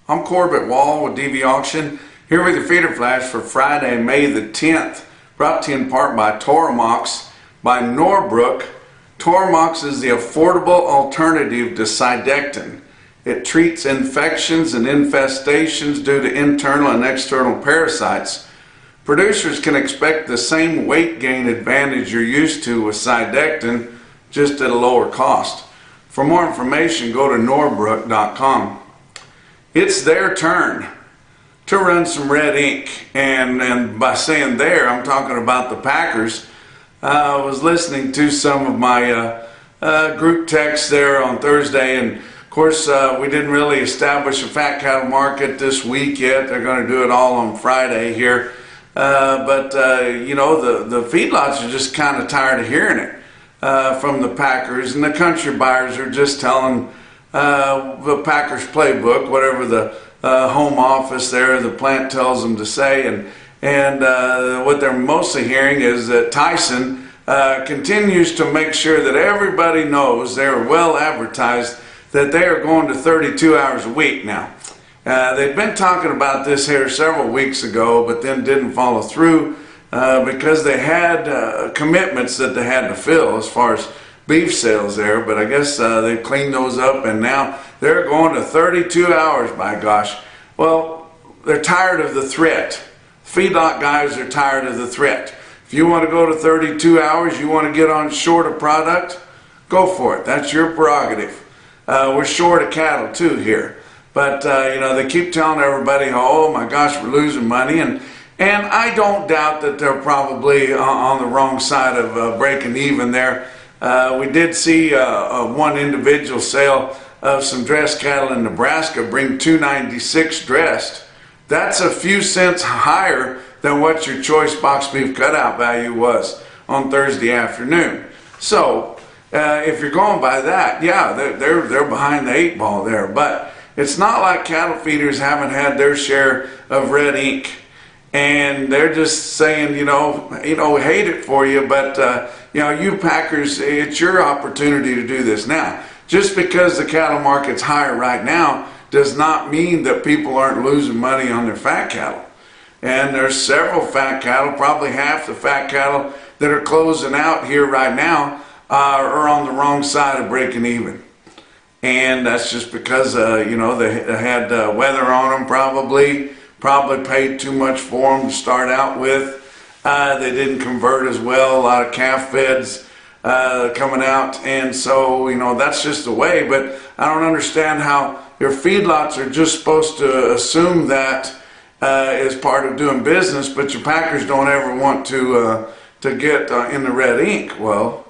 I'm Corbett Wall with DVAuction, here with your feeder flash for Friday, May the 10th, brought to you in part by Toromox by Norbrook. Toromox is the affordable alternative to Cydectin. It treats infections and infestations due to internal and external parasites. Producers can expect the same weight gain advantage you're used to with Cydectin, just at a lower cost. For more information, go to norbrook.com. It's their turn to run some red ink, and by saying there, I'm talking about the Packers. I was listening to some of my group texts there on Thursday, and of course we didn't really establish a fat cattle market this week yet. They're going to do it all on Friday here, but you know, the feedlots are just kind of tired of hearing it from the Packers, and the country buyers are just telling the Packers playbook, whatever the home office there, the plant tells them to say, and what they're mostly hearing is that Tyson continues to make sure that everybody knows, they're well advertised, that they are going to 32 hours a week now. They've been talking about this here several weeks ago, but then didn't follow through because they had commitments that they had to fill as far as beef sales there, but I guess they cleaned those up, and now they're going to 32 hours, by gosh. Well, they're tired of the threat. Feedlot guys are tired of the threat. If you want to go to 32 hours, you want to get on short of product, go for it. That's your prerogative. We're short of cattle too here. But you know, they keep telling everybody, oh my gosh, we're losing money, and I don't doubt that they're probably on the wrong side of breaking even there. We did see one individual sale of some dressed cattle in Nebraska bring $296 dressed. That's a few cents higher than what your choice box beef cutout value was on Thursday afternoon. So if you're going by that, yeah, they're behind the eight ball there. But it's not like cattle feeders haven't had their share of red ink, and they're just saying, you know, we hate it for you, but you know, you Packers, it's your opportunity to do this now. Just because the cattle market's higher right now does not mean that people aren't losing money on their fat cattle. And there's several fat cattle, probably half the fat cattle that are closing out here right now are on the wrong side of breaking even. And that's just because, you know, they had weather on them probably paid too much for them to start out with. They didn't convert as well, a lot of calf feds coming out, and so, you know, that's just the way. But I don't understand how your feedlots are just supposed to assume that as part of doing business, but your Packers don't ever want to get in the red ink. Well,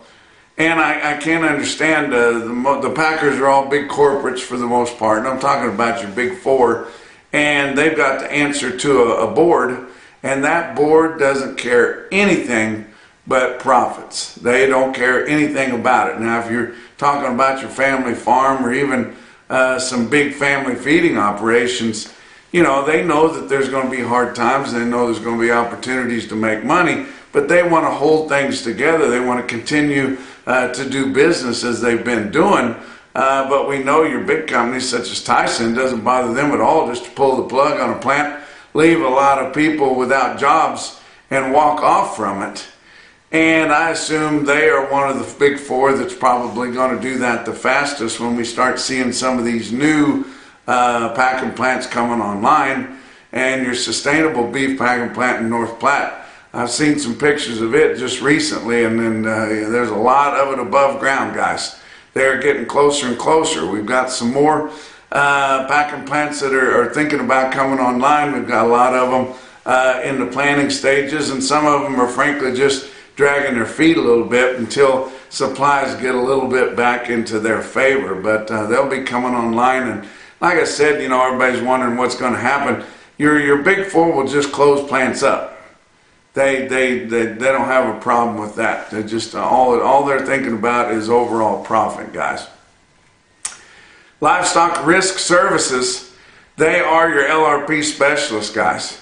and I can't understand, the Packers are all big corporates for the most part, and I'm talking about your big four, and they've got to answer to a board, and that board doesn't care anything but profits. They don't care anything about it. Now, if you're talking about your family farm or even some big family feeding operations, you know, they know that there's going to be hard times. They know there's going to be opportunities to make money, but they want to hold things together. They want to continue to do business as they've been doing. But we know your big companies such as Tyson, doesn't bother them at all just to pull the plug on a plant, leave a lot of people without jobs, and walk off from it. And I assume they are one of the big four that's probably going to do that the fastest when we start seeing some of these new packing plants coming online. And your sustainable beef packing plant in North Platte, I've seen some pictures of it just recently, and then there's a lot of it above ground, guys. They're getting closer and closer. We've got some more packing plants that are thinking about coming online. We've got a lot of them in the planning stages, and some of them are frankly just dragging their feet a little bit until supplies get a little bit back into their favor. But they'll be coming online, and like I said, you know, everybody's wondering what's going to happen. Your big four will just close plants up. They don't have a problem with that. They just all they're thinking about is overall profit, guys. Livestock Risk Services, they are your LRP specialists, guys.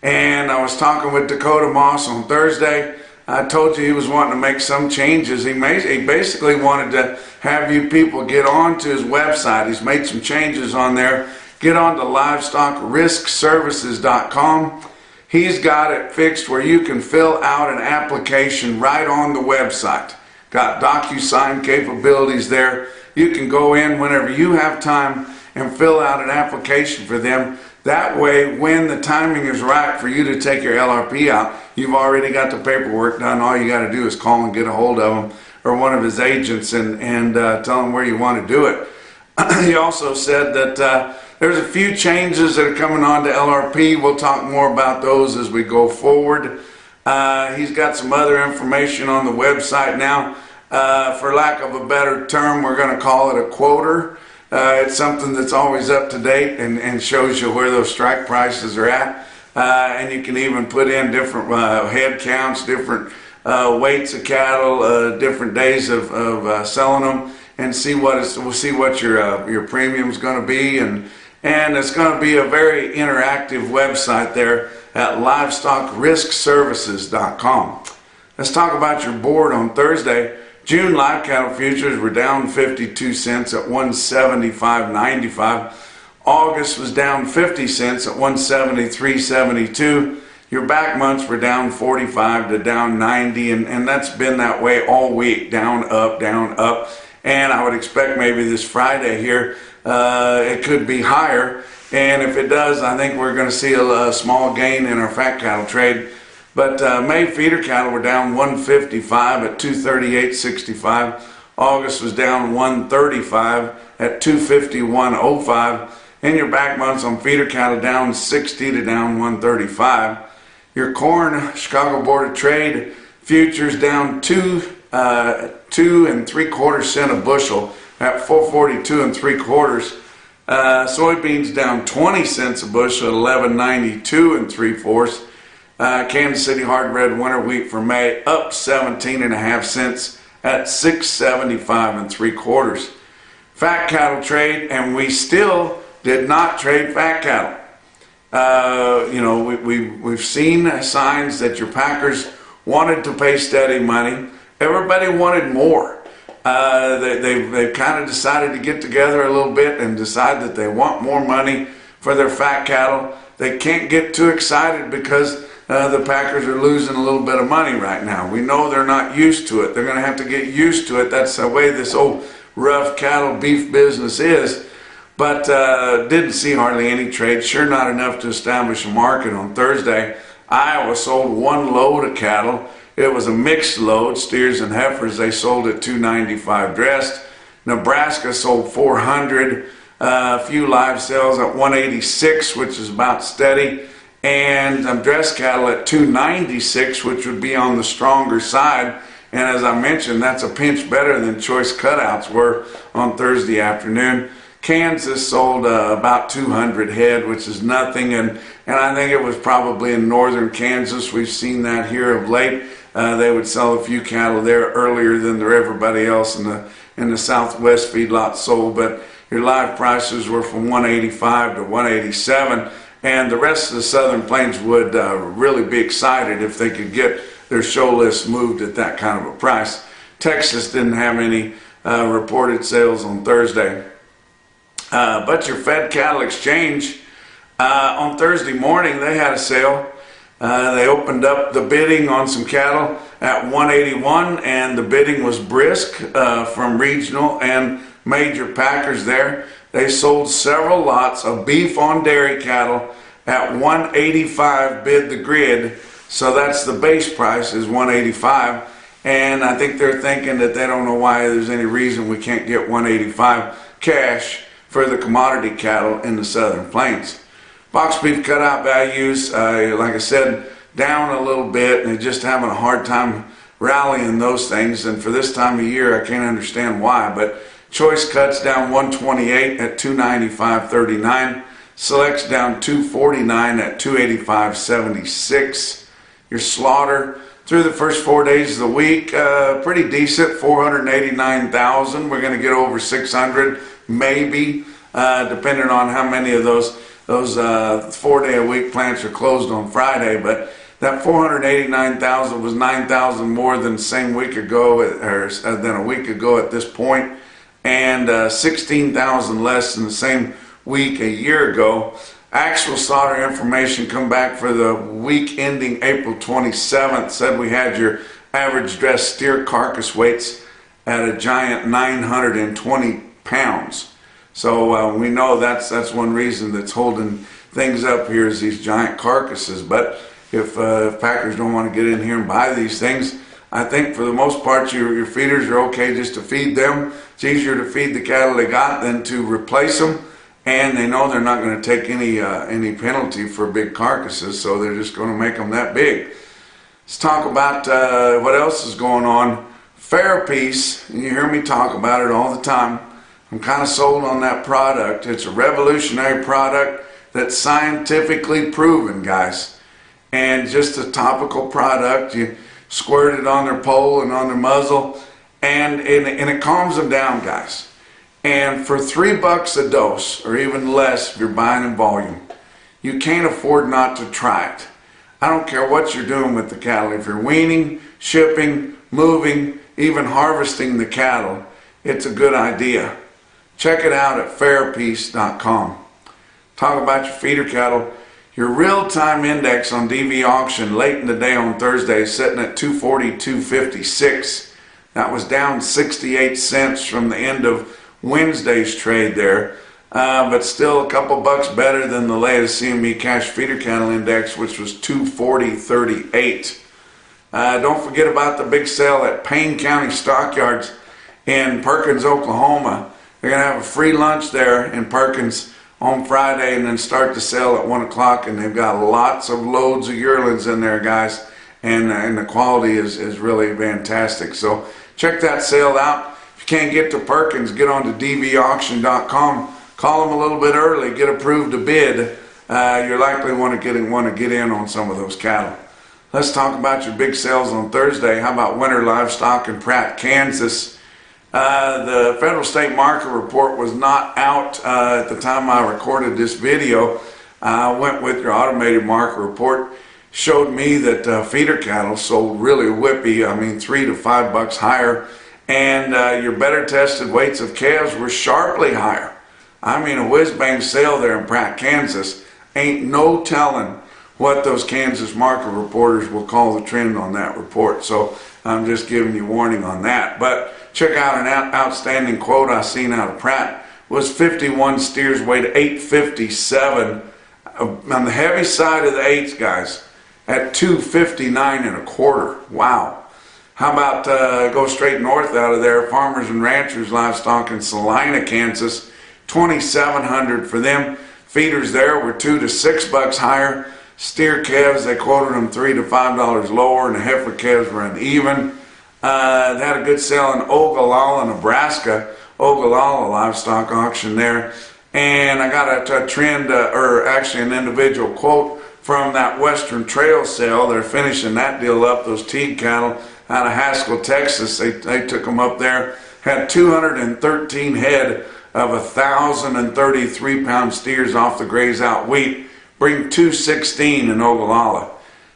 And I was talking with Dakota Moss on Thursday. I told you he was wanting to make some changes. He basically wanted to have you people get onto his website. He's made some changes on there, get on to LivestockRiskServices.com. He's got it fixed where you can fill out an application right on the website. Got DocuSign capabilities there. You can go in whenever you have time and fill out an application for them. That way, when the timing is right for you to take your LRP out, you've already got the paperwork done. All you got to do is call and get a hold of him or one of his agents and tell them where you want to do it. He also said that there's a few changes that are coming on to LRP. We'll talk more about those as we go forward. He's got some other information on the website now. For lack of a better term, we're going to call it a quoter. It's something that's always up to date and shows you where those strike prices are at. And you can even put in different head counts, different weights of cattle, different days of selling them, and see what your premium is going to be. And it's going to be a very interactive website there at LivestockRiskServices.com. Let's talk about your board on Thursday. June live cattle futures were down 52 cents at 175.95. August was down 50 cents at 173.72. Your back months were down 45 to down 90, and that's been that way all week, down, up, down, up. And I would expect maybe this Friday here, it could be higher. And if it does, I think we're going to see a small gain in our fat cattle trade. But May feeder cattle were down 155 at 238.65. August was down 135 at 251.05. And your back months on feeder cattle down 60 to down 135. Your corn, Chicago Board of Trade futures down 2 3/4 cents a bushel at 442 3/4. Soybeans down 20 cents a bushel at 11.92 3/4. Kansas City hard red winter wheat for May up 17.5 cents at 675 3/4. Fat cattle trade, and we still did not trade fat cattle. We've seen signs that your packers wanted to pay steady money. Everybody wanted more. They've kind of decided to get together a little bit and decide that they want more money for their fat cattle. They can't get too excited because the packers are losing a little bit of money right now. We know they're not used to it. They're going to have to get used to it. That's the way this old rough cattle beef business is. But didn't see hardly any trade. Sure not enough to establish a market on Thursday. Iowa sold 1 load of cattle. It was a mixed load, steers and heifers. They sold at 295 dressed. Nebraska sold 400. A few live sales at 186, which is about steady. And dressed cattle at 296, which would be on the stronger side. And as I mentioned, that's a pinch better than choice cutouts were on Thursday afternoon. Kansas sold about 200 head, which is nothing, and I think it was probably in northern Kansas. We've seen that here of late. They would sell a few cattle there earlier than everybody else in the Southwest feedlot sold, but your live prices were from 185 to 187, and the rest of the Southern Plains would really be excited if they could get their show list moved at that kind of a price. Texas didn't have any reported sales on Thursday. But your fed cattle exchange, on Thursday morning, they had a sale. They opened up the bidding on some cattle at 181, and the bidding was brisk from regional and major packers there. They sold several lots of beef on dairy cattle at 185 bid the grid. So that's the base price is 185. And I think they're thinking that they don't know why there's any reason we can't get 185 cash for the commodity cattle in the Southern Plains. Box beef cutout values, like I said, down a little bit, and they're just having a hard time rallying those things. And for this time of year, I can't understand why. But choice cuts down 128 at 295.39. Selects down 249 at 285.76. Your slaughter through the first 4 days of the week, pretty decent, 489,000. We're going to get over 600. Maybe, depending on how many of those 4-day-a-week plants are closed on Friday. But that 489,000 was 9,000 more than the same week ago, or than a week ago at this point, and 16,000 less than the same week a year ago. Actual slaughter information come back for the week ending April 27th. Said we had your average dressed steer carcass weights at a giant 920 pounds. So we know that's one reason that's holding things up here is these giant carcasses. But if packers don't want to get in here and buy these things, I think for the most part your feeders are okay just to feed them. It's easier to feed the cattle they got than to replace them, and they know they're not going to take any penalty for big carcasses, so they're just going to make them that big. Let's talk about what else is going on. Fairpiece, and you hear me talk about it all the time. I'm kind of sold on that product. It's a revolutionary product that's scientifically proven, guys, and just a topical product. You squirt it on their pole and on their muzzle, and it calms them down, guys. And for $3 a dose, or even less if you're buying in volume, you can't afford not to try it. I don't care what you're doing with the cattle. If you're weaning, shipping, moving, even harvesting the cattle, it's a good idea. Check it out at fairpiece.com. Talk about your feeder cattle. Your real-time index on DVAuction late in the day on Thursday is sitting at 242.56. That was down 68 cents from the end of Wednesday's trade there, but still a couple bucks better than the latest CME cash feeder cattle index, which was 240.38. Don't forget about the big sale at Payne County Stockyards in Perkins, Oklahoma. They're going to have a free lunch there in Perkins on Friday and then start the sale at 1 o'clock, and they've got lots of loads of yearlings in there, guys, and the quality is really fantastic. So check that sale out. If you can't get to Perkins, get on to DVAuction.com. Call them a little bit early, get approved to bid. You're likely want to get in on some of those cattle. Let's talk about your big sales on Thursday. How about winter livestock in Pratt, Kansas? The federal state market report was not out at the time I recorded this video. I went with your automated market report. Showed me that feeder cattle sold really whippy. I mean, $3 to $5 higher. And your better tested weights of calves were sharply higher. I mean, a whiz-bang sale there in Pratt, Kansas. Ain't no telling what those Kansas market reporters will call the trend on that report. So I'm just giving you warning on that. But check out an outstanding quote I seen out of Pratt. Was 51 steers weighed 857 on the heavy side of the eights, guys, at 259.25. Wow. How about go straight north out of there, Farmers and Ranchers Livestock in Salina, Kansas, 2,700 for them. Feeders there were $2 to $6 higher. Steer calves, they quoted them $3 to $5 lower, and the heifer calves were uneven. They had a good sale in Ogallala, Nebraska, Ogallala livestock auction there. And I got a trend, or actually an individual quote from that Western Trail sale. They're finishing that deal up, those Teague cattle out of Haskell, Texas. They took them up there, had 213 head of 1,033-pound steers off the graze out wheat, bring 216 in Ogallala.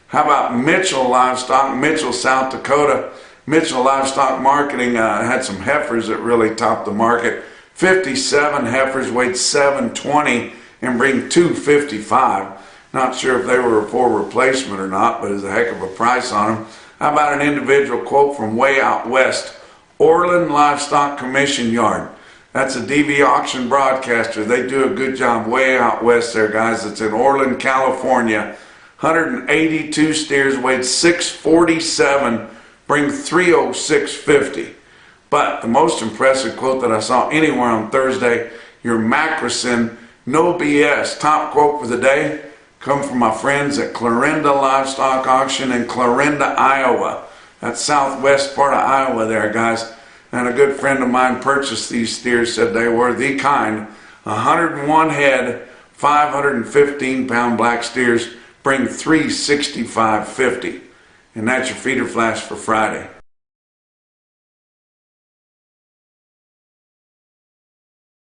How about Mitchell Livestock, Mitchell, South Dakota? Mitchell Livestock Marketing had some heifers that really topped the market. 57 heifers weighed 720 and bring 255. Not sure if they were for replacement or not, but it's a heck of a price on them. How about an individual quote from way out west? Orland Livestock Commission Yard. That's a DV auction broadcaster. They do a good job way out west there, guys. It's in Orland, California. 182 steers weighed 647, bring 306.50. But the most impressive quote that I saw anywhere on Thursday, your Macrocin, no BS, top quote for the day, come from my friends at Clarinda Livestock Auction in Clarinda, Iowa. That's southwest part of Iowa there, guys. And a good friend of mine purchased these steers, said they were the kind. 101 head, 515-pound black steers, bring 365.50. And that's your feeder flash for Friday.